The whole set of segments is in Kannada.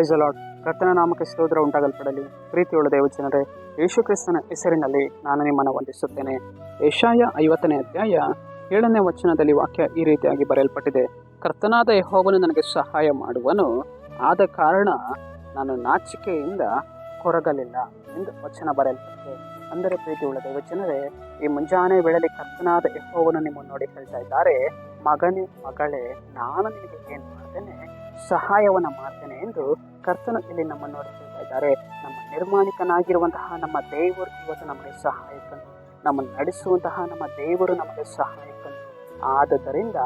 Praise the lord. ಕರ್ತನ ನಾಮಕ್ಕೆ ಸ್ತೋತ್ರ ಉಂಟಾಗಲ್ಪಡಲಿ. ಪ್ರೀತಿಯುಳ್ಳ ದೇವಜನರೇ, ಯೇಸು ಕ್ರಿಸ್ತನ ಹೆಸರಿನಲ್ಲಿ ನಾನು ನಿಮ್ಮನ್ನು ವಂದಿಸುತ್ತೇನೆ. ಯೆಶಾಯ 50ನೇ ಅಧ್ಯಾಯ 7ನೇ ವಚನದಲ್ಲಿ ವಾಕ್ಯ ಈ ರೀತಿಯಾಗಿ ಬರೆಯಲ್ಪಟ್ಟಿದೆ. ಕರ್ತನಾದ ಯೆಹೋವನು ನನಗೆ ಸಹಾಯ ಮಾಡುವನು, ಆದ ಕಾರಣ ನಾನು ನಾಚಿಕೆಯಿಂದ ಕೊರಗಲಿಲ್ಲ ಎಂದು ವಚನ ಬರೆಯಲ್ಪಟ್ಟಿದೆ. ಅಂದರೆ ಪ್ರೀತಿಯುಳ್ಳ ದೇವಜನರೇ, ಈ ಮುಂಜಾನೆ ವೇಳೆಯಲ್ಲಿ ಕರ್ತನಾದ ಯೆಹೋವನು ನಿಮ್ಮನ್ನು ನೋಡಿ ಹೇಳ್ತಾ ಇದ್ದಾರೆ, ಮಗನೇ ಮಗಳೇ, ನಾನು ನಿನಗೆ ಏನು ಮಾಡ್ತೇನೆ, ಸಹಾಯವನ್ನು ಮಾಡ್ತೇನೆ ಎಂದು ಕರ್ತನು ಇಲ್ಲಿ ನಮ್ಮನ್ನು ನೋಡಿ ಹೇಳ್ತಾ ಇದ್ದಾರೆ. ನಮ್ಮ ನಿರ್ಮಾಣಿಕನಾಗಿರುವಂತಹ ನಮ್ಮ ದೇವರು ಇವತ್ತು ನಮಗೆ ಸಹಾಯಕನು, ನಮ್ಮನ್ನು ನಡೆಸುವಂತಹ ನಮ್ಮ ದೇವರು ನಮಗೆ ಸಹಾಯಕನು. ಆದ್ದರಿಂದ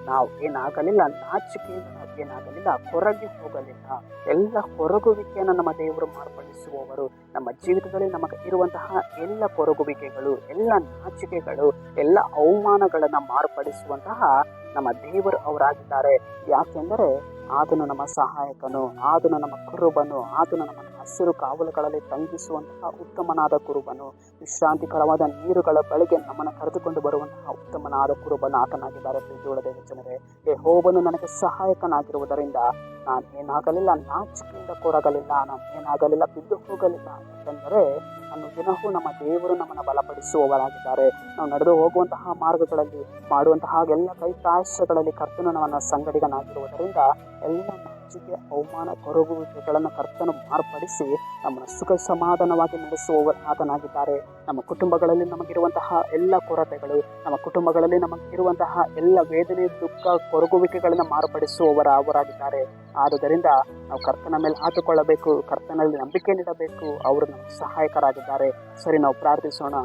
ನಾವು ಏನಾಗಲಿಲ್ಲ, ನಾಚಿಕೆಯಿಂದ ನಾವು ಏನಾಗಲಿಲ್ಲ, ಕೊರಗಿ ಹೋಗಲಿಲ್ಲ. ಎಲ್ಲ ಕೊರಗುವಿಕೆಯನ್ನು ನಮ್ಮ ದೇವರು ಮಾರ್ಪಡಿಸುವವರು. ನಮ್ಮ ಜೀವಿತದಲ್ಲಿ ನಮಗೆ ಇರುವಂತಹ ಎಲ್ಲ ಕೊರಗುವಿಕೆಗಳು, ಎಲ್ಲ ನಾಚಿಕೆಗಳು, ಎಲ್ಲ ಅವಮಾನಗಳನ್ನು ಮಾರ್ಪಡಿಸುವಂತಹ ನಮ್ಮ ದೇವರು ಅವರಾಗಿದ್ದಾರೆ. ಯಾಕೆಂದರೆ ಆತನು ನಮ್ಮ ಸಹಾಯಕನು, ಆತನು ನಮ್ಮ ಕುರುಬನು, ಆತನು ನಮ್ಮ ಹಸಿರು ಕಾವಲುಗಳಲ್ಲಿ ತಂಗಿಸುವಂತಹ ಉತ್ತಮನಾದ ಕುರುಬನು, ವಿಶ್ರಾಂತಿಕರವಾದ ನೀರುಗಳ ಬಳಿಗೆ ನಮ್ಮನ್ನು ಕರೆದುಕೊಂಡು ಬರುವಂತಹ ಉತ್ತಮನಾದ ಕುರುಬನು ಆತನಾಗಿದ್ದಾರೆ. ಪ್ರೀತಿಯುಳ್ಳ ದೇವಜನರೇ, ಯೆಹೋವನು ನನಗೆ ಸಹಾಯಕನಾಗಿರುವುದರಿಂದ ನಾನು ಏನಾಗಲಿಲ್ಲ, ನಾಚಿಕೆಯಿಂದ ಕೊರಗಲಿಲ್ಲ, ನಾನು ಏನಾಗಲಿಲ್ಲ, ಬಿದ್ದು ಹೋಗಲಿಲ್ಲ. ಯಾಕೆಂದರೆ ದಿನವೂ ನಮ್ಮ ದೇವರು ನಮ್ಮನ್ನು ಬಲಪಡಿಸುವವರಾಗಿದ್ದಾರೆ. ನಾವು ನಡೆದು ಹೋಗುವಂತಹ ಮಾರ್ಗಗಳಲ್ಲಿ ಮಾಡುವಂತಹ ಎಲ್ಲ ಕೈ ಪ್ರಾಯಸಗಳಲ್ಲಿ ಕರ್ತನು ನಮ್ಮನ್ನು ಸಂಗಡಿಗನಾಗಿರುವುದರಿಂದ ಎಲ್ಲ ನಾಚಿಕೆ, ಅವಮಾನ, ಕೊರಗುವಿಕೆಗಳನ್ನು ಕರ್ತನು ಮಾರ್ಪಡಿಸಿ ನಮ್ಮನ್ನು ಸುಖ ಸಮಾಧಾನವಾಗಿ ನಡೆಸುವವರು ಆತನಾಗಿದ್ದಾರೆ. ನಮ್ಮ ಕುಟುಂಬಗಳಲ್ಲಿ ನಮಗಿರುವಂತಹ ಎಲ್ಲ ಕೊರತೆಗಳು, ನಮ್ಮ ಕುಟುಂಬಗಳಲ್ಲಿ ನಮಗಿರುವಂತಹ ಎಲ್ಲ ವೇದನೆ, ದುಃಖ, ಕೊರಗುವಿಕೆಗಳನ್ನು ಮಾರ್ಪಡಿಸುವವರ ಅವರಾಗಿದ್ದಾರೆ. ಆದುದರಿಂದ ನಾವು ಕರ್ತನ ಮೇಲೆ ಆತುಕೊಳ್ಳಬೇಕು, ಕರ್ತನಲ್ಲಿ ನಂಬಿಕೆ ನೀಡಬೇಕು. ಅವರು ನಮಗೆ ಸಹಾಯಕರಾಗಿದ್ದಾರೆ. ಸರಿ, ನಾವು ಪ್ರಾರ್ಥಿಸೋಣ.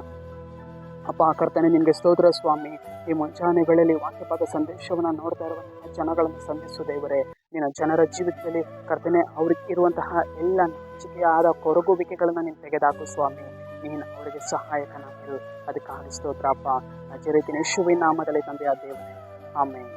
ಅಪ್ಪ ಕರ್ತನೆ, ನಿನಗೆ ಸ್ತೋತ್ರ ಸ್ವಾಮಿ. ಈ ಮುಂಜಾನೆ ವೇಳೆಯಲ್ಲಿ ವಾಕ್ಯಭಾಗ ಸಂದೇಶವನ್ನು ನೋಡ್ತಾ ಇರುವಂತಹ ಜನಗಳನ್ನು ಸಂಧಿಸು ದೇವರೇ. ನಿನ್ನ ಜನರ ಜೀವಿತದಲ್ಲಿ ಕರ್ತನೆ, ಅವ್ರಿಗೆ ಇರುವಂತಹ ಎಲ್ಲ ನಾಚಿಕೆಯಾದ ಕೊರಗುವಿಕೆಗಳನ್ನು ನೀನು ತೆಗೆದಾಕು ಸ್ವಾಮಿ. ನೀನು ಅವರಿಗೆ ಸಹಾಯಕನಾಗಿರು. ಅದಕ್ಕಾಗಿ ಸ್ತೋತ್ರ ಅಪ್ಪ. ನಜರೇತಿನ ಯೇಸುವಿನ ನಾಮದಲ್ಲಿ ತಂದೆಯ ದೇವರೇ, ಆಮೆನ್.